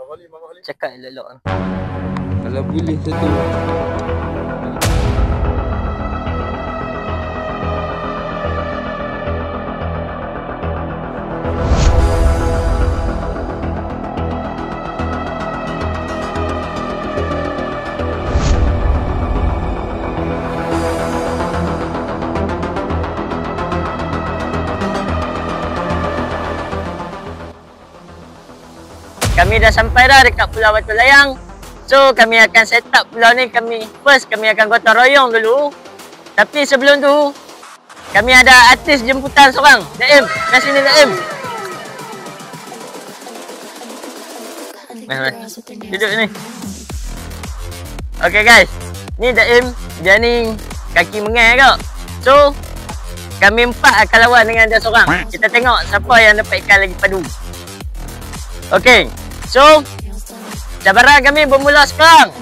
Cakap elok-elok. Kalau boleh satu. Kami dah sampai dah dekat Pulau Batu Layang. So kami akan set up pulau ni. Kami akan gotong royong dulu. Tapi sebelum tu kami ada artis jemputan seorang. Daim, kat sini Daim. Duduk ni. Okay guys, ni Daim. Dia ni kaki mengai kau. So kami empat akan lawan dengan dia seorang. Kita tengok siapa yang dapat ikan lagi padu. Okay, so cabaran kami bermula sekarang.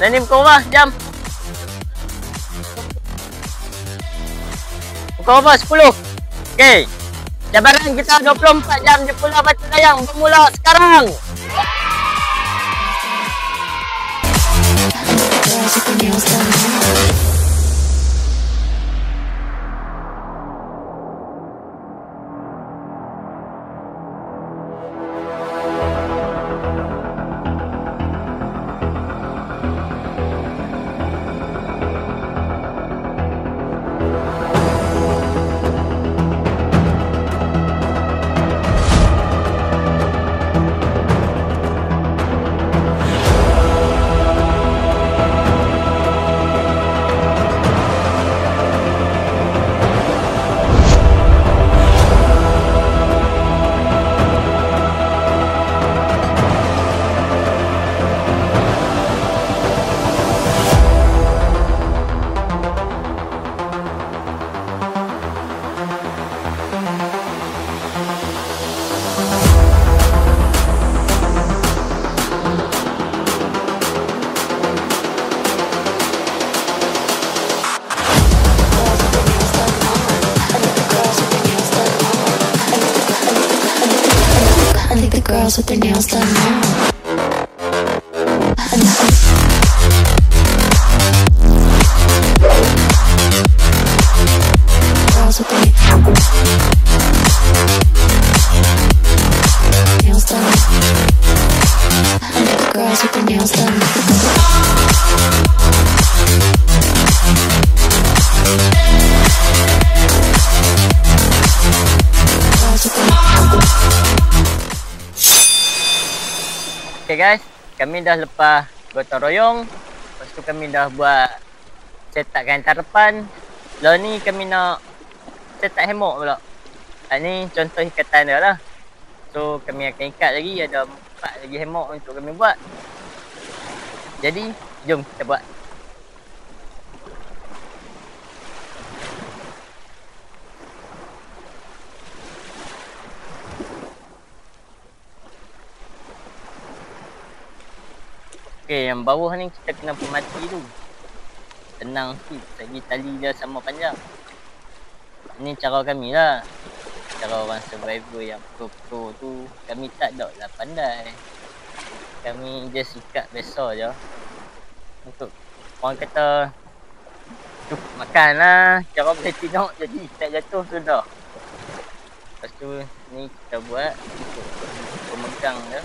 Dah ni pukul berapa jam? Pukul berapa? 10. Okay, cabaran kita 24 jam di Pulau Batu Layang bermula sekarang. Girls with their nails done now. Girls with their nails done. Girls with their nails done. Okay guys, kami dah lepas gotong royong. Lepas tu kami dah buat set up kain tarapan. Lalu ni kami nak set up hemok pula. Ni contoh ikatan dia lah. So kami akan ikat lagi, ada 4 lagi hemok untuk kami buat. Jadi jom kita buat. Okay, yang bawah ni kita kena pemati tu. Tenang sikit, lagi tali dia sama panjang. Ni cara kami lah. Cara orang survivor yang pro tu, kami tak ada lah pandai. Kami just ikat biasa je. Untuk orang kata makan lah. Cara boleh tengok jadi tak jatuh sudah. Lepas tu ni kita buat untuk pemegang dia.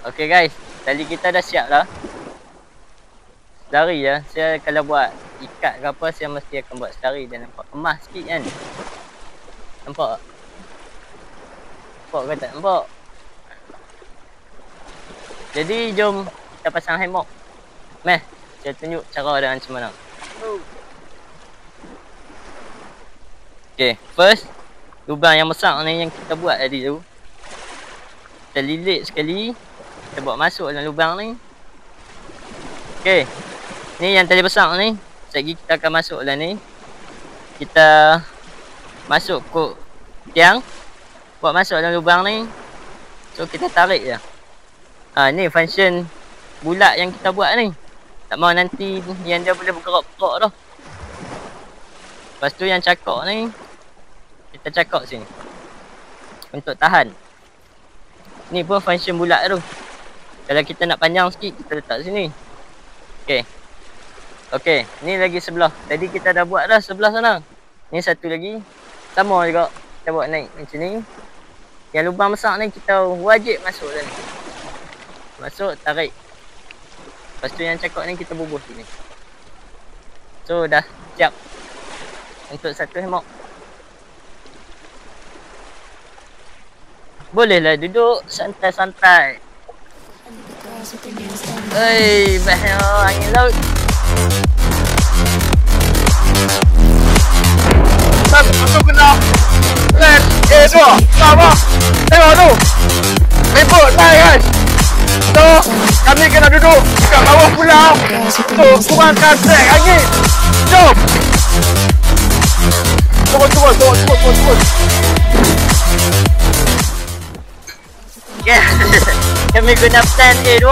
Okay guys, tali kita dah siap dah. Selari ya. Saya kalau buat ikat ke apa, saya mesti akan buat selari dan nampak kemas sikit kan. Nampak tak? Nampak ke tak nampak? Jadi jom kita pasang hammock. Meh, saya tunjuk cara dia macam mana. Okay, first lubang yang besar ni yang kita buat tadi tu, kita lilit sekali. Kita buat masuk dalam lubang ni. Okay, ni yang tali besar ni. Sekejap kita akan masuk dalam ni. Kita masuk kok tiang, buat masuk dalam lubang ni. So kita tarik je. Ni function bulat yang kita buat ni. Tak mahu nanti yang dia boleh bergerak-gerak dah. Lepas tu yang cakok ni, kita cakok sini untuk tahan. Ni pun function bulat tu. Kalau kita nak panjang sikit, kita letak sini. Okay. Okay, ni lagi sebelah. Tadi kita dah buat dah sebelah sana. Ni satu lagi. Sama juga. Kita buat naik macam ni. Yang lubang besar ni kita wajib masuk dalam ni. Masuk, tarik. Lepas tu yang cakok ni kita bubuh sini. So dah siap untuk satu hammock. Bolehlah duduk santai-santai. Hei, bestnya angin laut. Aku kena land A2. Sama. Tengok tu. Ribut naik guys. So, kami kena duduk kat bawah pulau untuk kurangkan drag angin. Jom. Turun. Okay. Kami guna plan A2.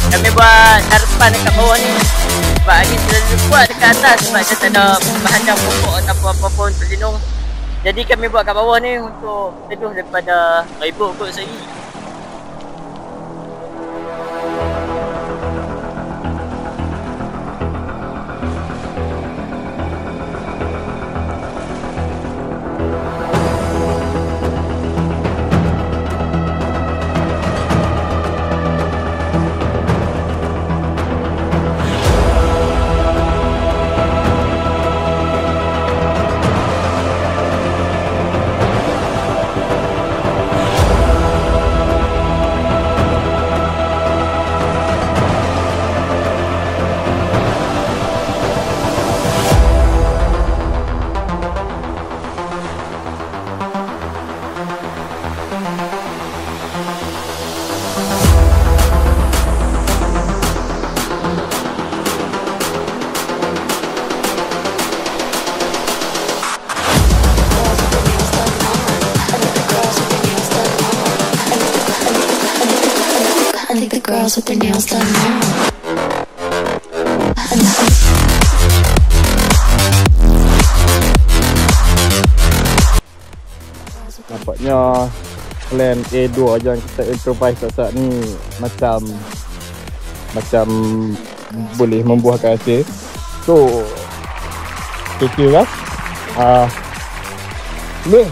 Kami buat harapan dekat bawah ni. Sebab angin terlalu kuat dekat atas. Sebab dia tak ada bahan jam pokok ataupun apa pun pelindung. Jadi kami buat kat bawah ni untuk teduh daripada ribut kot sehari. I think the girls with their nails done now. Nampaknya plan A2 yang kita improvise saat ni macam boleh membuahkan hasil. So stay tune guys. Ni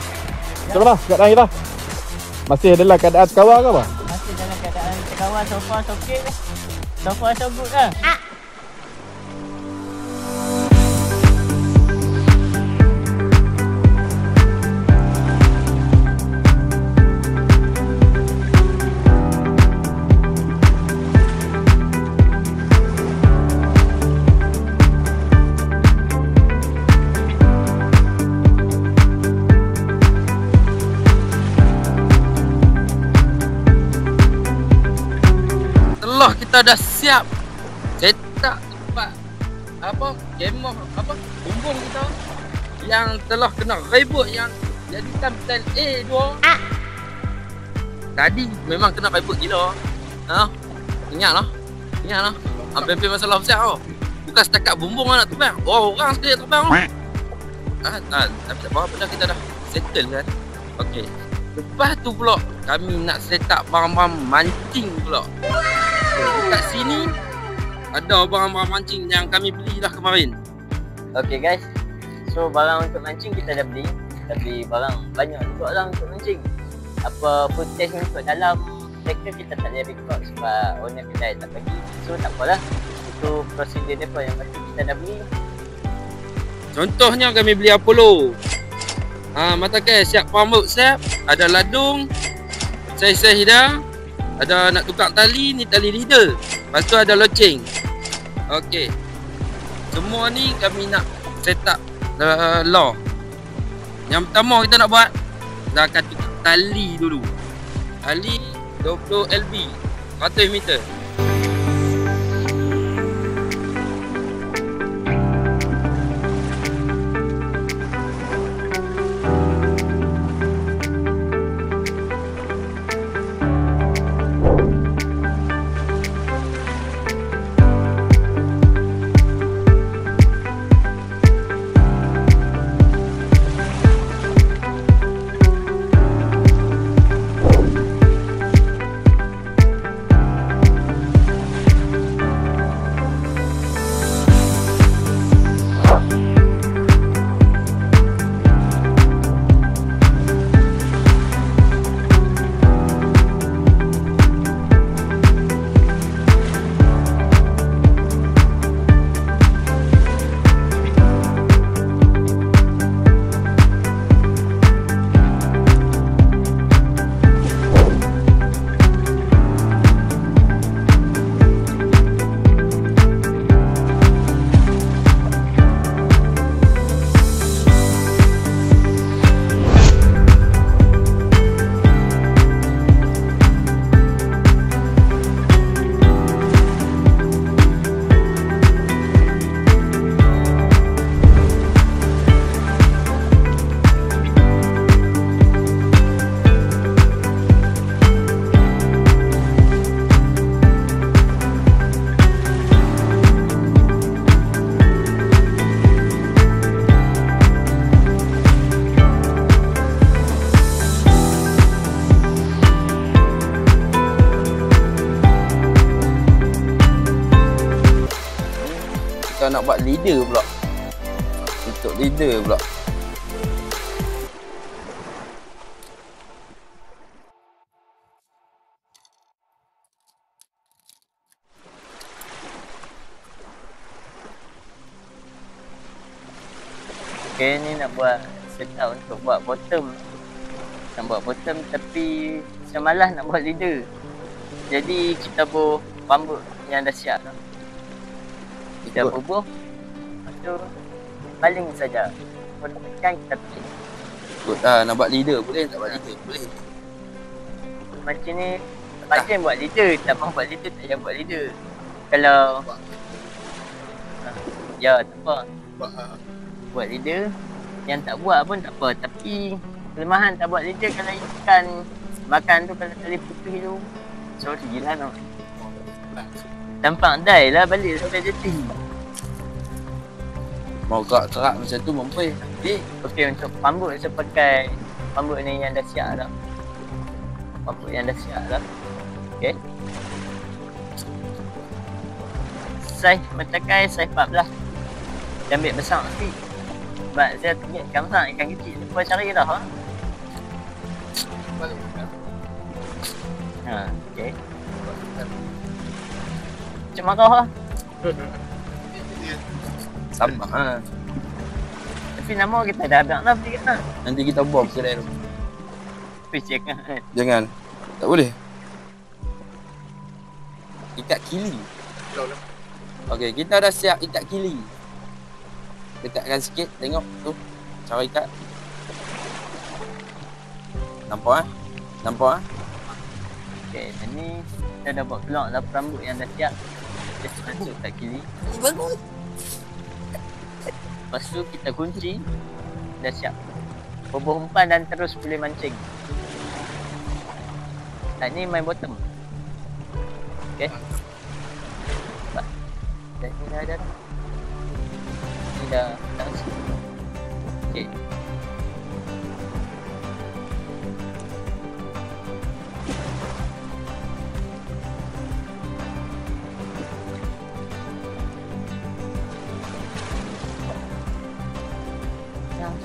macam mana keadaan kita? Masih dalam keadaan terkawal ke apa? Masih dalam keadaan terkawal. So far so okay. So far so good lah. Kita dah siap cetak tempat kemah bumbung kita yang telah kena ribut yang jadikan plan A2. Tadi memang kena ribut gila. Ingatlah hampir masalah besar tau. Bukan setakat bumbung nak terbang, orang sekali terbang. Tapi tak apa dah, kita dah settle kan. Okey, lepas tu pula kami nak set up barang-barang mancing pula. Kat sini ada barang-barang mancing yang kami beli dah kemarin. Okay guys, so barang untuk mancing kita dah beli. Kita beli barang banyak juga lah untuk mancing. Apa footage untuk dalam checker kita tak boleh record sebab owner kedai tak bagi. So tak apalah. Itu prosedur dia yang penting kita dah beli. Contohnya kami beli Apollo. Mata ke siap pambut siap, ada ladung, saiz-saiz dah, ada nak tukar tali, ni tali leader. Lepas tu ada loceng. Okey. Semua ni kami nak set up law. Yang pertama kita nak buat, kita akan tukar tali dulu. Tali 20 LB, 100 meter. Kita nak buat leader pula. Untuk leader pula. Okay, ni nak buat setup untuk buat bottom. Nak buat bottom tapi saya malas nak buat leader. Jadi kita buat pambut yang dah siap tu. Kita bubuh. Lepas tu baling saja. Kan kita pilih. Good lah, nak buat leader boleh, tak buat leader boleh. Macam ni macam buat leader, tak mahu buat leader, tak payah buat leader. Kalau ya tak apa. Buat leader, yang tak buat pun tak apa. Tapi kelemahan tak buat leader kalau ikan makan tu kalau tali putih tu, sorry lah no. Tampak dai lah balik sampai jeti. Mau kerak macam tu mampu. Okey, untuk pambut saya pakai pambut ni yang dah siap dah. Pambut yang dah siap dah. Okey. Saiz mentakai saiz 14. Dia ambil besar sikit. Sebab saya targetkan besar, ikan kecil lupa cari dah. Okey. Macam marah lah. Sama ha. Tapi nama kita dah ada lah beli kan. Nanti kita buang kedai tu. Picek kan. Jangan. Tak boleh. Ikat kili. Okey, kita dah siap ikat kili. Dekatkan sikit, tengok tu. Cara ikat. Nampak ah? Nampak ah? Okey, ni kita dah buat keluar lah rambut yang dah siap. Kita masuk kat kili. Bagus. Lepas tu kita kunci. Dah siap. Bubuh umpan dan terus boleh mancing. Tak ni main bottom. Okey. Dah ni dah. Ni dah okey.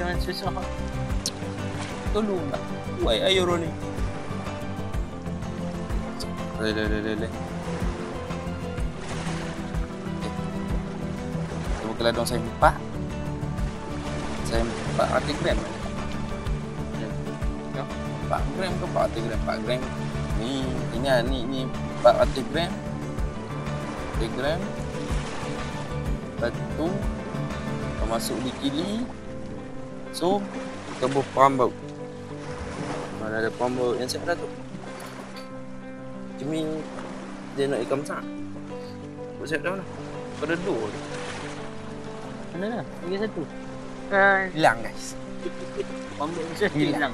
Jangan susah. Tolonglah. Wai ayo Roni. Boleh. Saya buka ladang saya 4. Saya 400 gram. 4 gram ke 400 gram? 4 gram. Ni 400 gram. 4 gram. Lepas tu kita masuk di kili. So kita buat perambau. Mana ada perambau yang siap dah tu. Cumi dia nak ikan besar. Buat siap dah mana? Pada 2 tu. Mana lah? Lagi satu. Hilang guys. Pambut ni saya hilang.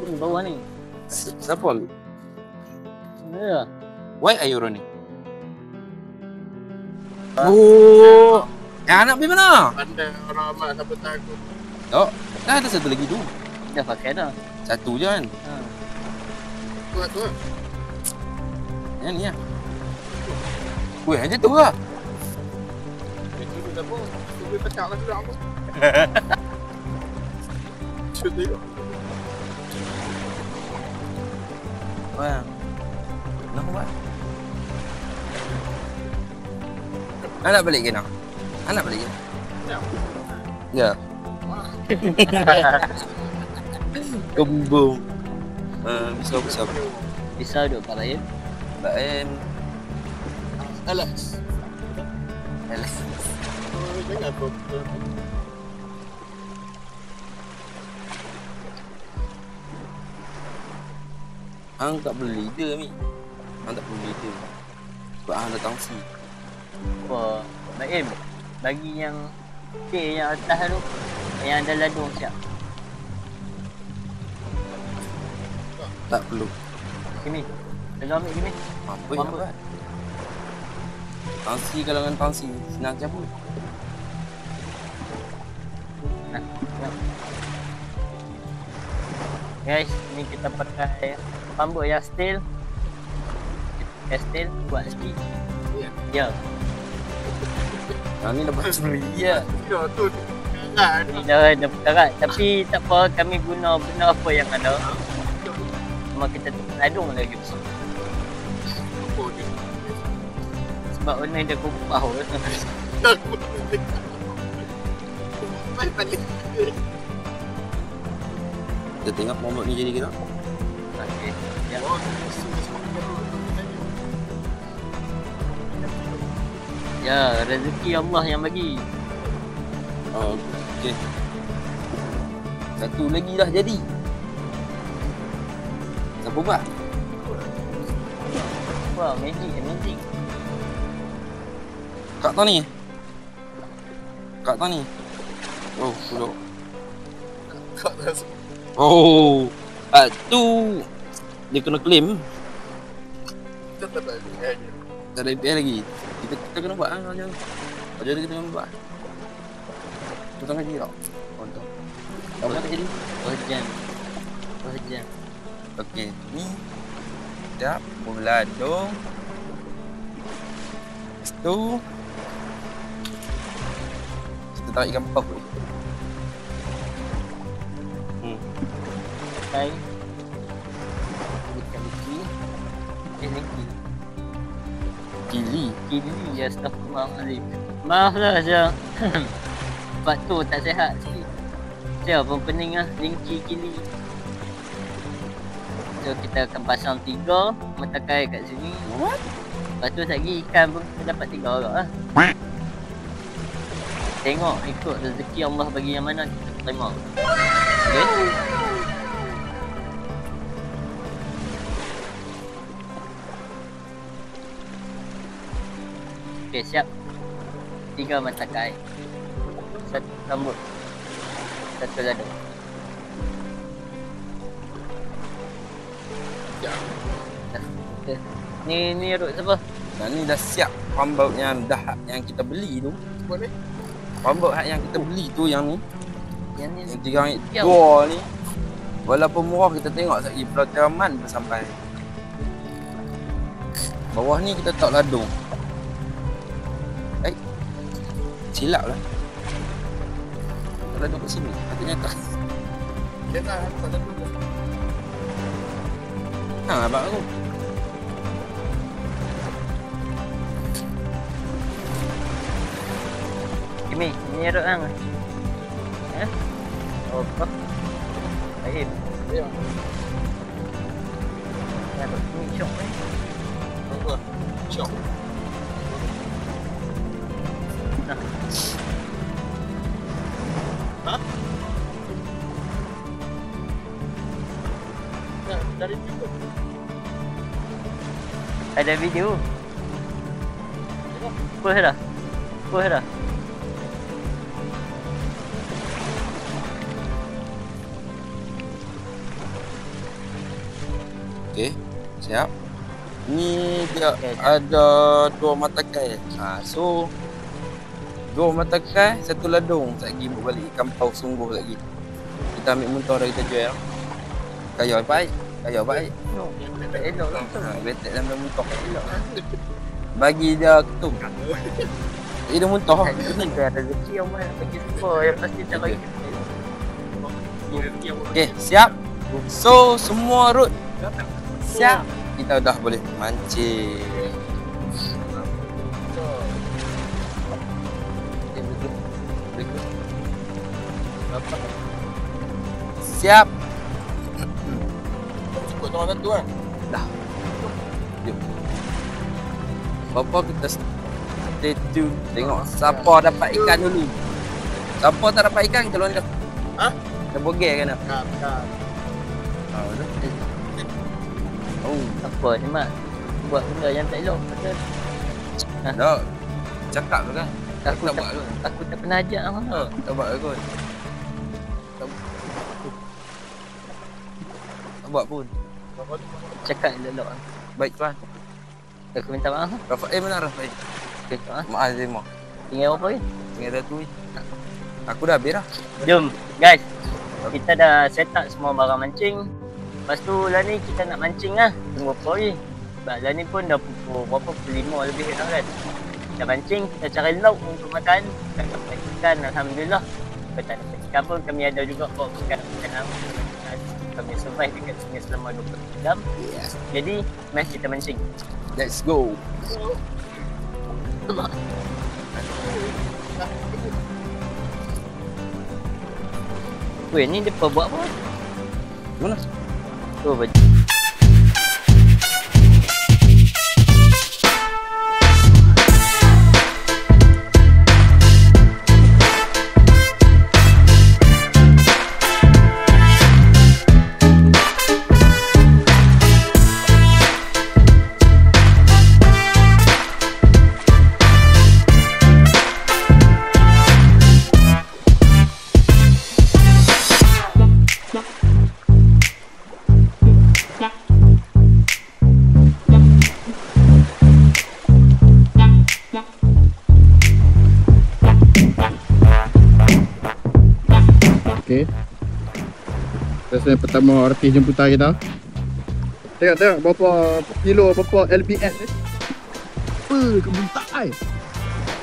Ni bawah ni. Siapa ambil? Mana lah? Why are you running? Oh, yang anak pergi mana? Pandai orang amat siapa takut. Oh, dah ada satu lagi tu. Dah pakai dah. Satu je kan? Ha. Tu lah. Yang ni lah. Weh, aja tu lah. Itu tu apa? Tu boleh pecah lah tu apa? Cuba tengok. Wah. Nak buat? Anak balik ke nak? Anak balik ke? Ya. Kembung. Bisa. Bisa duduk kat lain. Lain. Alex. Jangan kau. Hang tak boleh leader ni. Hang tak boleh leader. Sebab hang ada tangsi. Apa? Baim. Bagi yang yang atas tu. Yang ada ladung siap. Tak perlu. Kimi. Tengok ambil Kimi. Apa yang buat? Tangsi kalau dengan tangsi senang cabut. Nah. Guys, ni kita pakai pambut yang steel. Steel buat sikit. Ya. Yang ni dapat beli ya. Ya tu. Kan. Ni dah berkarat. Tapi tak apa, kami guna benda apa yang ada. Cuma kita ladung lagi besar. Sebab warna dia kupah. Mai balik. Kita tengok momok ni jadi kita. Okey. Ya. Ya, rezeki Allah yang bagi. Oh, okey. Satu lagi dah jadi. Siapa buat? Wah, magic. Kak Tony. Oh, pulak. Kau dah Oh, tu dia kena claim. tak ada aja. Tak ada IPL lagi. Kita kena buat lah macam. Macam kita kena buat. Potong gaji tak? Potong. Apa tak jadi? Hujan. Okey, ni dah berladung. Lepas tu kita tarik ikan puff dulu. Pakai ikan leki. Leki. Kili. Kili ya, astagfirullahaladzim. Maaf lah Syah. Sebab tu tak sihat sikit. Syah pun pening lah, lingki kili. So kita akan pasang 3 matakai kat sini. What? Lepas tu lagi ikan pun kita dapat 3 orang lah. Tengok ikut rezeki Allah bagi yang mana kita terima. Okay? Okay, siap. 3 matakai. 1 rambut. 1 ladung. Ya. Okay. Ni Ruk siapa? Dan ni dah siap pambaut yang kita beli tu. Buat ni. Pambaut yang kita beli tu yang ni. Yang ni Yang RM3 ni. Walaupun murah kita tengok sekali Pulau Man pun sampai. Bawah ni kita tak ladung. Silap lah. Tak ladung kat sini. Patutnya tak. Dia tak ada dulu. Hang abang aku. Ni nyerok hang. Ya. Apa? Baik. Ya. Ya, ni syok ni. Apa? Syok. Nah. Hah? Dari situ. Ada video. Push dah. Push dah. Okey, siap. Ni dia Okey, ada 2 mata kai. So 2 mata kai, 1 ladung. Sekejap lagi balik kampau sungguh lagi. Kita ambil motor dah kita jual. Kaya baik. Kaya baik. No, tak elok lah. Betek dalam motor. Elok. Bagi dia ketum. Dia motor. Ini dia ada rezeki yang mana bagi semua yang pasti tak bagi. Okey, siap. So semua road siap. Kita dah boleh mancing. Siap. Cukup tolong bantu kan? Dah. Jom. Bapa kita stay tune. Tengok siapa dapat ikan dulu. Siapa tak dapat ikan kita lawan dia. Ha? Kita bogel kan? Oh, apa ni mak? Buat benda yang tak elok betul. Tak. Cakap tu kan? Aku tak tak buat kot. aku tak pernah ajak hang. Tak buat kot. Tak buat pun. Cakap elok. Baik tuan. Aku minta maaf. Rafael mana Rafael? Okey, maaf. Maaf Zema. Tinggal apa ni? Tinggal satu ni. Aku dah habis dah. Jom, guys. Kita dah set up semua barang mancing. Lepas tu lah ni kita nak mancing lah. Tunggu apa lagi? Sebab lah ni pun dah pukul berapa? Pukul 5 lebih dah kan. Kita mancing, kita cari lauk untuk makan. Kita dapat ikan, Alhamdulillah. Kalau tak dapat ikan pun kami ada juga bawa ikan kami survive dekat sini selama 20 jam. Yes. Jadi, mari kita mancing. Let's go. Weh, ni dia buat apa? Mana? Tu baju. Okey. Rasanya pertama artis jemputan kita. Tengok berapa kilo, berapa LBS ni. Kebuntak ai.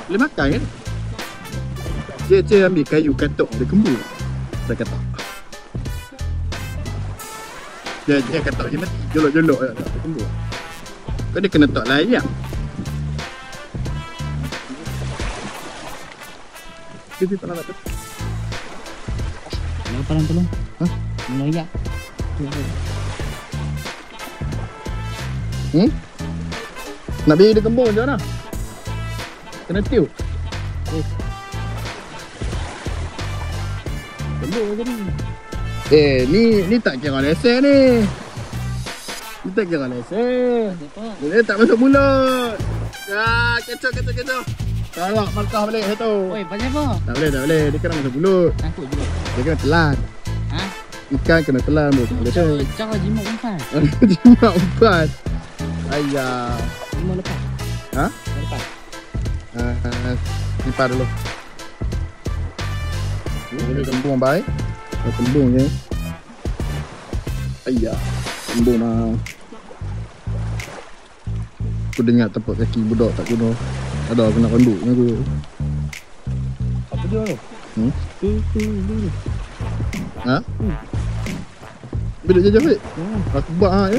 Boleh makan kan? Cik ambil kayu katuk dia kembur. Saya kata. Dia katuk je mati. Jolok-jolok je tak kembur. Kau dia kena tok lain ya. Dia tak nak tak. Tolong. Hah? Melayak. Nak beri dia kembung macam mana? Kena tiup. Kembung je ni. Ni tak kira lesen ni. Ni tak kira lesen. Dia tak masuk mulut. Kecoh. Tolak markah balik satu. Oi, pasal apa? Tak boleh. Dia kena masuk mulut. Takut juga. Dia kena telan. Ha? Ikan kena telan bro. Cara jimat umpan. Jimat umpan. Ayah. Lima lepas. Ha? Lepas. Simpan dulu. Ini kembung baik. Kembung je. Ayah. Kembung lah. Aku dengar tapak kaki budak tak guna. Ada kena konduk ni aku. Apa dia tu? Tu. Ha? Bila je Jafik? Aku buat ha je.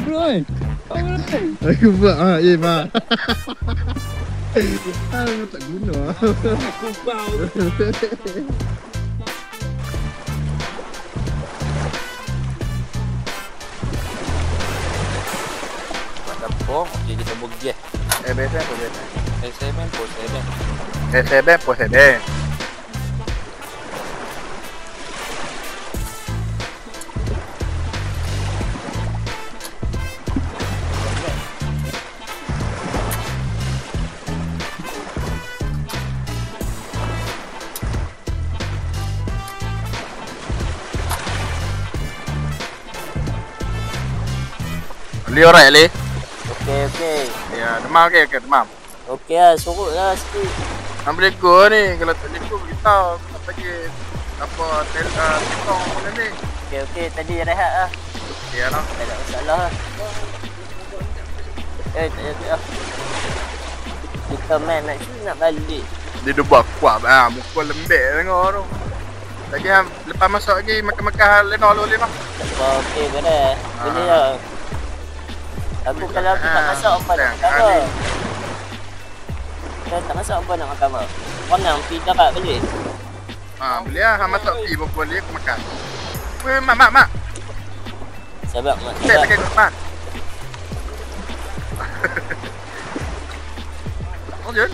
Bro oi. Aku buat ha je ma. Tak guna. Kubau. Macam okey kita buat gas. Biasa apa biasa? S7 pun 7. Proceder. Ali alright Ali? Okey. Ya, demam okey demam. Okey lah, sorok lah sikit. Ambil lego ni, kalau tak lego beritahu nak bagi apa telefon mana ni. Okey, tadi rehat lah. Ya lah. Tak ada masalah lah. Tak ada. Kita main nak balik. Dia dah buat kuat muka lembek tengok tu. Lagi lepas masuk lagi makan Leno lu Leno. Okey, beres. Boleh lah. Aku kalau aku tak masak apa nak makan apa? Kalau tak masak apa nak makan apa? Kau nak pergi dapat balik? Boleh lah, masak pergi boleh aku makan. Weh, mak. Sebab mak Tak pakai mak. Lanjut.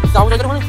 Tahu jaga mana?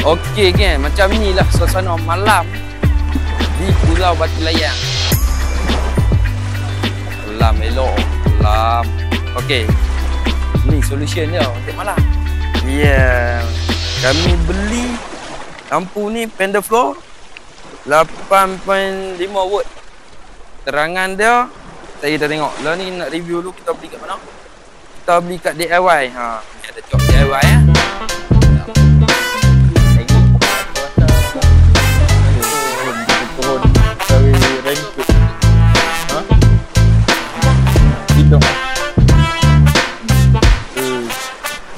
Okey kan, macam ni lah suasana malam di Pulau Batu Layang. Malam elok, malam. Okey, ni solution dia untuk malam. Ya, kami beli lampu ni Panda Floor 8.5 watt. Terangan dia, kita tengok. Lah ni nak review dulu, kita beli kat mana? Kita beli kat DIY. Ni ada job DIY ya.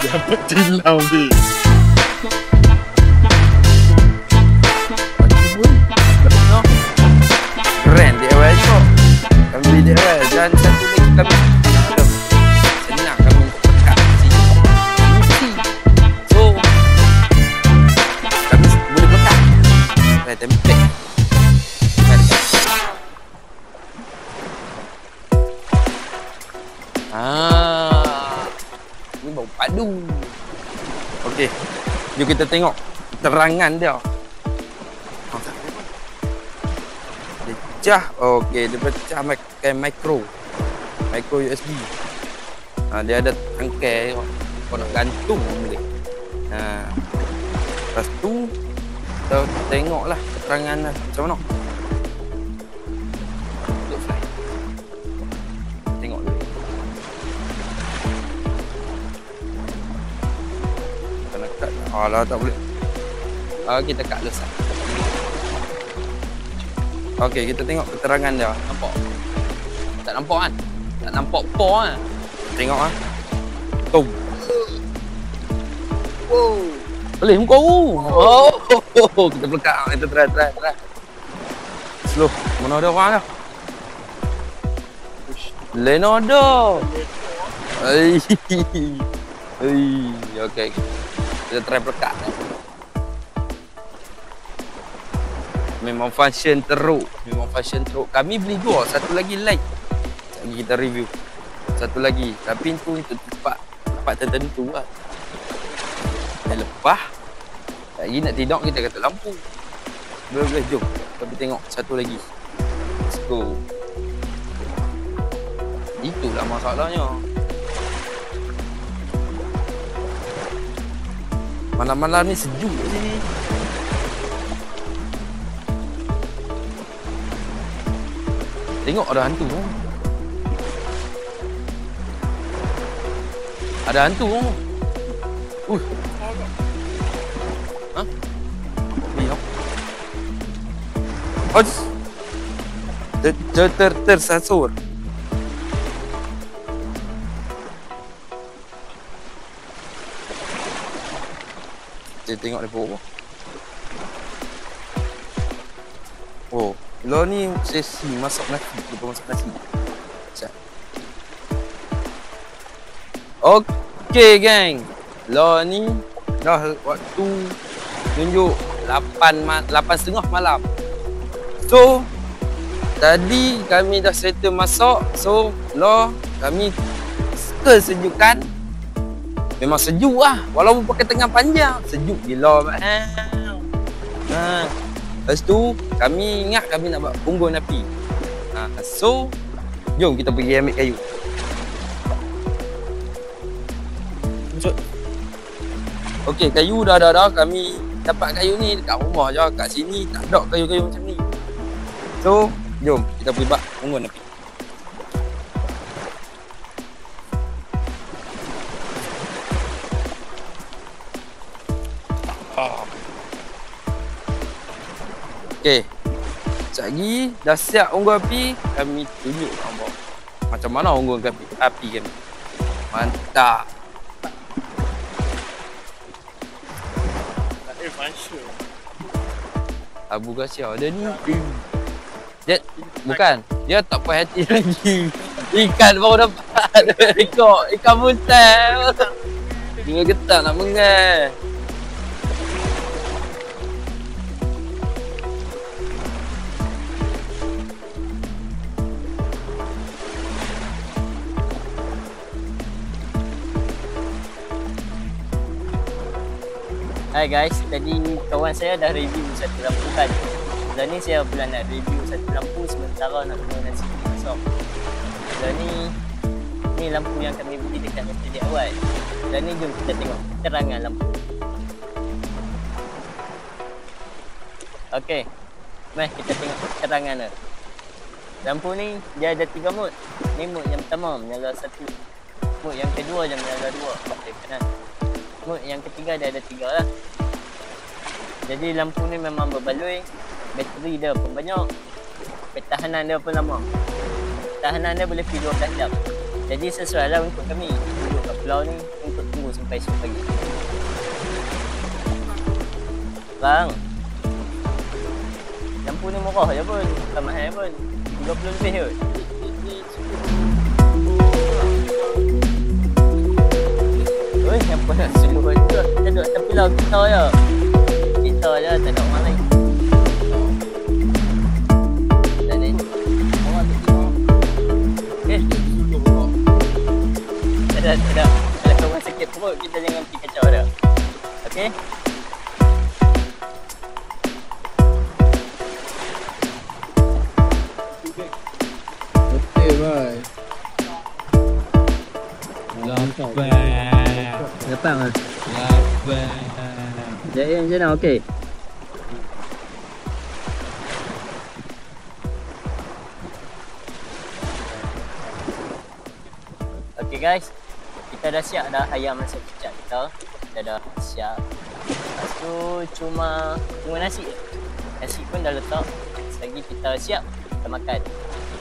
Dapat tilau ni. Keren DIY tu. Kami beli DIY dan satu lagi kami senang kami untuk pekat sini. So kami boleh pekat. Saya tempel. Ni bau padu. Okey. Jom kita tengok terangan dia. Dia pecah. Okey, dia pecah pakai micro USB. Dia ada tangkai. Kau nak gantung boleh. Lepas tu kita tengoklah keterangan lah macam mana. Duduk fly. Tengok dulu. Kita nak cut. Alah tak boleh. Kita cut lesat. Okey, kita tengok keterangan dia. Nampak? Tak nampak kan? Tak nampak por kan? Tengok ah. Tu. Wow. Boleh muka oh. Kita pelekat. Kita try. Slow. Mana ada orang dah? Leonardo. Okey. Kita try pelekat. Memang function teruk. Kami beli 2, satu lagi light. Lagi kita review. Satu lagi. Tapi itu tempat tertentu lah. Dah lepas. Lagi nak tidur kita kata lampu. Boleh, jom. Tapi tengok satu lagi. Let's go. Itulah masalahnya. Malam-malam ni sejuk kat sini. Tengok ada hantu. Ada hantu. Ha? Ni oh. Tersasar. Kita tengok depa apa. Oh, lo ni sesi masak nasi, kita masak nasi. Sekejap. Okey geng. Lo ni dah waktu tunjuk 8.30 malam. So tadi kami dah settle masak. So lo kami kesejukan. Memang sejuk lah. Walaupun pakai tangan panjang, sejuk gila. Lepas tu kami ingat kami nak buat unggun api. So jom kita pergi ambil kayu. Okey, kayu dah. Kami dapat kayu ni dekat rumah je. Kat sini tak ada kayu-kayu macam ni. So jom kita pergi buat unggun api. Okey. Sekejap lagi dah siap unggun api, kami tunjuk nampak macam mana unggun api kami. Mantap. Abu Ghasia dia ni. Dia bukan, dia tak puas hati lagi. Ikan baru dapat. Ikan muntah. Tinggal getah nak mengal. Hai guys, tadi kawan saya dah review satu lampu kan. Dan ni saya pula nak review satu lampu sementara nak guna nasi masak. Dan ni lampu yang kami beli dekat masjid awal. Dan ni jom kita tengok terangan lampu. Okey. Mari kita tengok terangan dia. Lampu ni dia ada 3 mode. Ni mode yang pertama menyala 1. Mode yang kedua dia menyala 2. Okey kanan. Mode yang ketiga dia ada 3 lah. Jadi lampu ni memang berbaloi. Bateri dia pun banyak. Ketahanan dia pun lama. Ketahanan dia boleh pergi 12 jam. Jadi sesuai lah untuk kami duduk kat pulau ni untuk tunggu sampai esok pagi. Bang, lampu ni murah je pun. Tak mahal pun. 30 lebih kot. Oi, apa nak seluruh tu? Kita duduk tepi laut kita je. Kita je, tak ada orang lain. Dan ni, orang tu tengok. Okay. Tak ada. Kalau kawan sakit perut, kita jangan pergi kacau dah. Okay? Okay, bye. Lapang lah. Jadi macam mana? Okey. Okey guys, kita dah siap dah ayam masak kicap kita. Kita dah siap. Lepas tu cuma tunggu nasi. Nasi pun dah letak. Selagi kita siap, kita makan.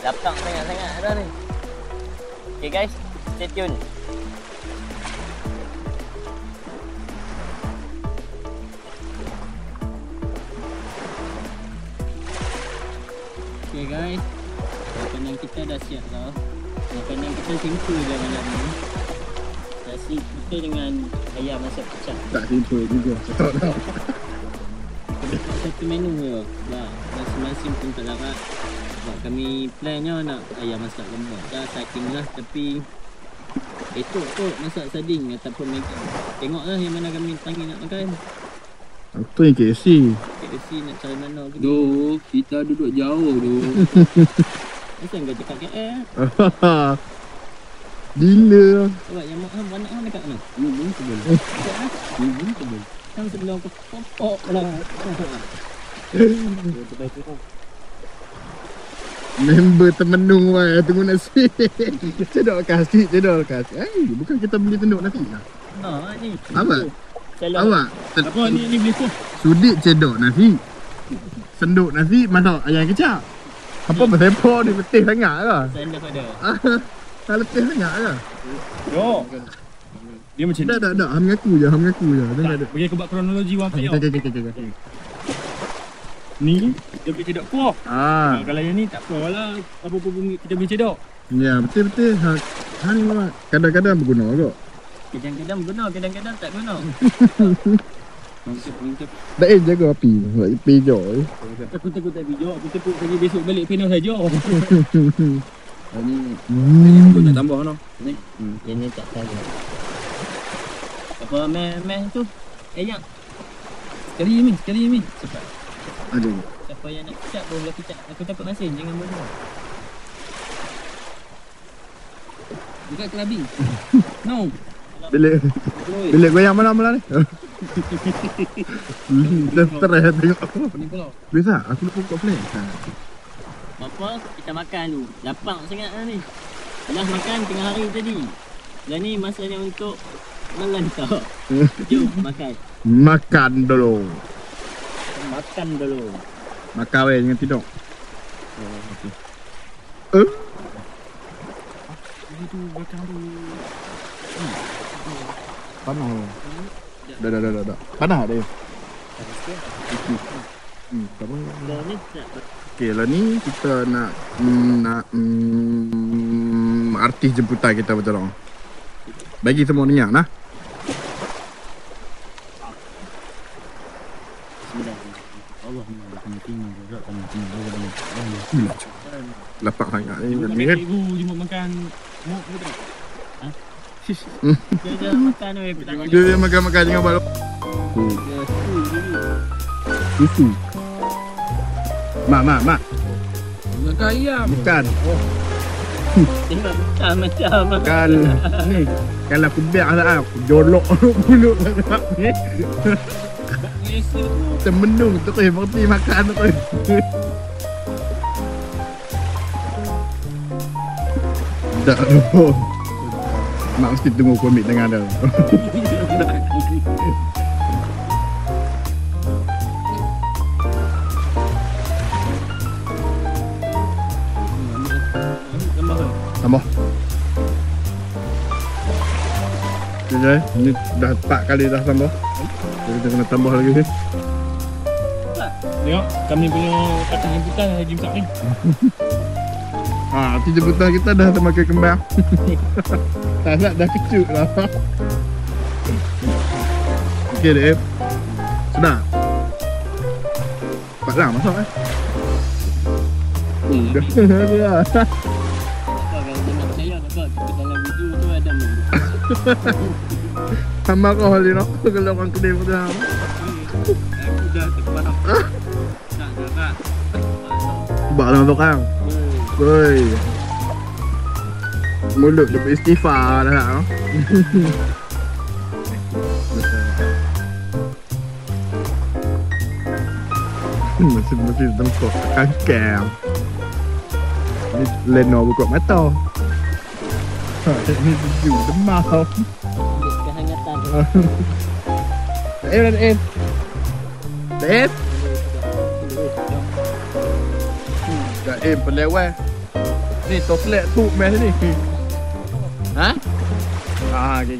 Lapang sangat-sangat dah ni. Okey guys, stay tune. Okay guys, makanan kita dah siap dah. Makanan kita simple je malam ni. Nasi putih dengan ayam masak kicap. Tak simple juga. Tak tahu. Satu menu je lah. Masing-masing pun tak larat. Sebab kami plannya nak ayam masak lemak. Dah starting lah tapi esok kot masak sarding ataupun Maggi. Tengoklah yang mana kami panggil nak makan. Apa yang KFC? KFC nak cari mana pergi. Duh, kita duduk jauh tu. Asal kau cakap KL? Gila. Sebab yang mak anak hang dekat mana? Belum sebelum. Dekat mana? Belum sebelum. Kan sebelum aku popok lah. Member termenung wah tunggu nasi. Cedok kasih, cedok kasih. Bukan kita beli tenduk nasi lah. Nah ni. Awak? Awak? Apa ni beli tu? Sudit cedok nasi. Senduk nasi masak ayam kicap. Apa bersepok ni letih sangat ke? Sandal pada. Tak letih sangat ke? Yo. Dia macam ni. Tak. Ham mengaku je. Jangan ada. Bagi aku buat kronologi wang saya. Okay. Ni dia beli cedok kuah. Kalau yang ni tak apalah. Apa-apa pun kita beli cedok. Ya, betul. Han kadang-kadang berguna kok. Kadang-kadang guna, kadang-kadang tak guna. Mantap. Tak jaga api. Sebab api hijau. Aku takut tak video. Aku takut lagi besok balik panel saja. Ni aku nak tambah no. Ni. Yang ni tak tahu. Apa meh tu? Yang sekali ni. Cepat. Ada. Siapa yang nak kicap boleh kicap. Aku takut masin, jangan bunuh. Bukan kelabing. No. Bilik goyang malam-malam ni. Dah stres tengok. Ni pula. Biasa, aku lupa buka flash. Apa? Kita makan tu. Lapang sangat lah ni. Dah makan tengah hari tadi. Dan ni masanya untuk melantak. Jom makan. Makan dulu. Makan weh, jangan tidur. Itu belakang tu. Panas. Dah. Panas dia. Tak apa. Dah ni tak. Okey, lah ni kita nak artis jemputan kita bertolong. Bagi semua minyak nah. Lapang sangat ni. Lihat ibu jemput makan mok ke tak? Dia makan weh. Dia makan dengan balok. Susu. Mak. Makan ayam. Bukan. Tengok macam Kan ni. Kalau aku biar lah aku jolok mulut sangat ni. Termenung tu berhenti makan tu. Tak tu. Mak mesti tunggu komik tengah dah. Tambah. Okay, ni dah 4 kali dah tambah. Jadi kita kena tambah lagi ni. Tengok kami punya kacang jemputan lagi besar ni. Arti jemputan kita dah termakan kembang. Tak nak dah kecut lah. Okey dek. Sedap. Cepat lah masak Dah. Kalau tengok saya dapat dalam video tu ada menu. Sama kau hari nak kalau orang kedai pun dah. Aku dah terpanak. Tak dapat. Sebab lah untuk kang. Woi. Mulut dia beristighfar dah. Masih tengkok kangkang. Ni Leno buka mata. Ini sejuk demam. Kehangatan. Daim. Daim peleweh. Ni toflet tu mes ni. Ha? Okay.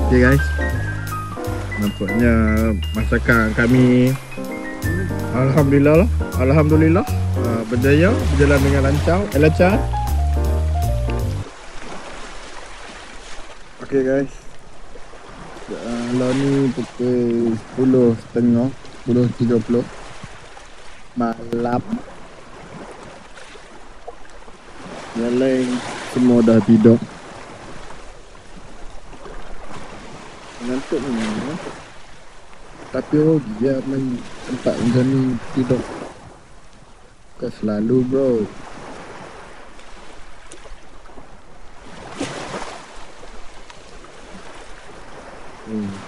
Okay guys. Nampaknya masakan kami Alhamdulillah berjaya, berjalan dengan lancar. Okay guys. Kalau ni pukul 10.30 10.30 malam. Yang lain semua dah tidur. Ngantuk ni. Tapi rugi ya main tempat macam ni tidur. Bukan selalu bro.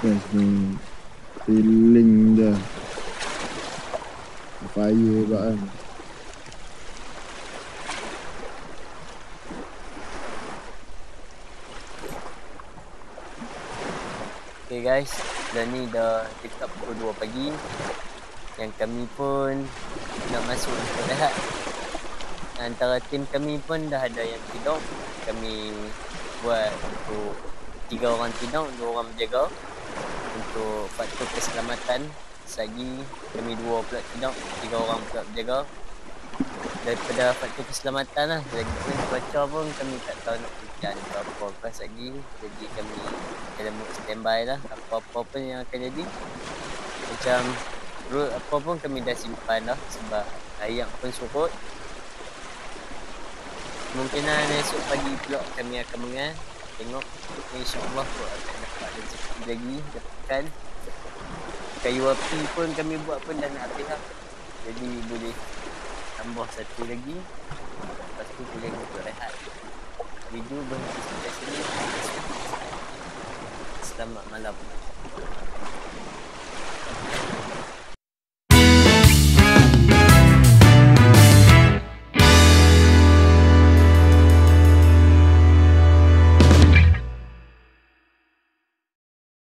Guys ni feeling je. Fire kan. Okay guys, dah ni dah dekat pukul 2 pagi. Yang kami pun nak masuk untuk rehat. Antara tim kami pun dah ada yang tidur. Kami buat untuk 3 orang tidur, 2 orang berjaga. Untuk faktor keselamatan, selagi kami 2 pula tidur, 3 orang pula berjaga. Daripada faktor keselamatan lah, lagipun cuaca pun kami tak tahu nak hujan ke apa pas lagi. Jadi kami dalam mood standby lah, apa-apa pun yang akan jadi. Macam road apa pun kami dah simpan dah sebab air pun surut. Kemungkinan esok pagi pula kami akan mengal. Tengok, insyaAllah pun akan dapat rezeki lagi, dapatkan. Kayu api pun kami buat pun dah nak habis lah. Jadi boleh tambah satu lagi. Lepas tu boleh untuk rehat. Video berhenti sampai sini. Selamat malam.